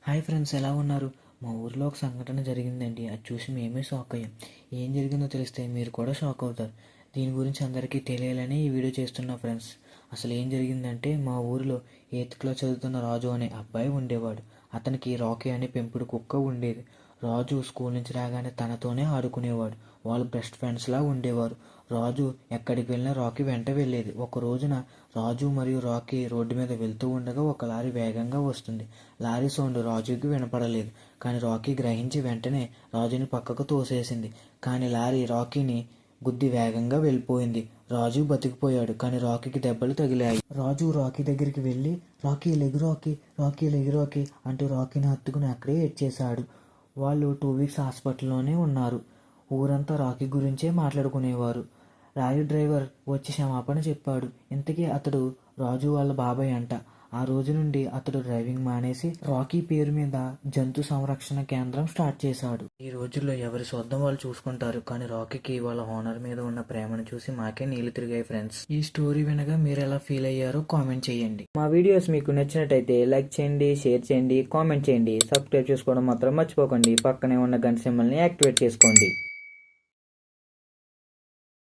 Hi friends, ఎలా ఉన్నారు? మా ఊరిలో ఒక సంఘటన జరిగిందండి. అది చూసి మేమే షాక్ అయ్యాం. ఏం జరిగిందో తెలిస్తే మీరు కూడా షాక్ అవుతారు. దీని గురించి అందరికీ తెలియాలని ఈ వీడియో చేస్తున్నా ఫ్రెండ్స్. అసలు ఏం జరిగిందంటే, మా ఊరిలో ఎయిత్ క్లాస్ చదువుతున్న రాజు అనే అబ్బాయి ఉండేవాడు. అతనికి రాకీ అనే పెంపుడు కుక్క ఉండేది. రాజు స్కూల్ నుంచి రాగానే తనతోనే ఆడుకునేవాడు. వాళ్ళు బెస్ట్ ఫ్రెండ్స్లా ఉండేవారు. రాజు ఎక్కడికి వెళ్ళినా రాకీ వెంట వెళ్ళేది. ఒక రోజున రాజు మరియు రాకీ రోడ్డు మీద వెళ్తూ ఉండగా ఒక లారీ వేగంగా వస్తుంది. లారీ సౌండ్ రాజుకి వినపడలేదు. కానీ రాకీ గ్రహించి వెంటనే రాజుని పక్కకు తోసేసింది. కానీ లారీ రాకీని గుద్ది వేగంగా వెళ్ళిపోయింది. రాజు బతికిపోయాడు, కానీ రాకీకి దెబ్బలు తగిలాయి. రాజు రాకీ దగ్గరికి వెళ్ళి, రాకీ లెగు రాకీ, రాకీ లెగు రాకీ అంటూ రాకీని హత్తుకుని అక్కడే ఏడ్చేశాడు. వాళ్ళు 2 వీక్స్ హాస్పిటల్లోనే ఉన్నారు. ఊరంతా రాకీ గురించే మాట్లాడుకునేవారు. లారీ డ్రైవర్ వచ్చి క్షమాపణ చెప్పాడు. ఇంతకీ అతడు రాజు వాళ్ళ బాబాయ్ అంట. ఆ రోజు నుండి అతడు డ్రైవింగ్ మానేసి రాకీ పేరు మీద జంతు సంరక్షణ కేంద్రం స్టార్ట్ చేశాడు. ఈ రోజుల్లో ఎవరి స్వార్థం వాళ్ళు చూసుకుంటారు, కానీ రాకీకి వాళ్ళ ఓనర్ మీద ఉన్న ప్రేమను చూసి మాకే నీళ్లు తిరిగాయి ఫ్రెండ్స్. ఈ స్టోరీ వినగా మీరు ఎలా ఫీల్ అయ్యారో కామెంట్ చేయండి. మా వీడియోస్ మీకు నచ్చినట్టయితే లైక్ చేయండి, షేర్ చేయండి, కామెంట్ చేయండి. సబ్స్క్రైబ్ చేసుకోవడం మాత్రం మర్చిపోకండి. పక్కనే ఉన్న గంట సింబల్ని యాక్టివేట్ చేసుకోండి.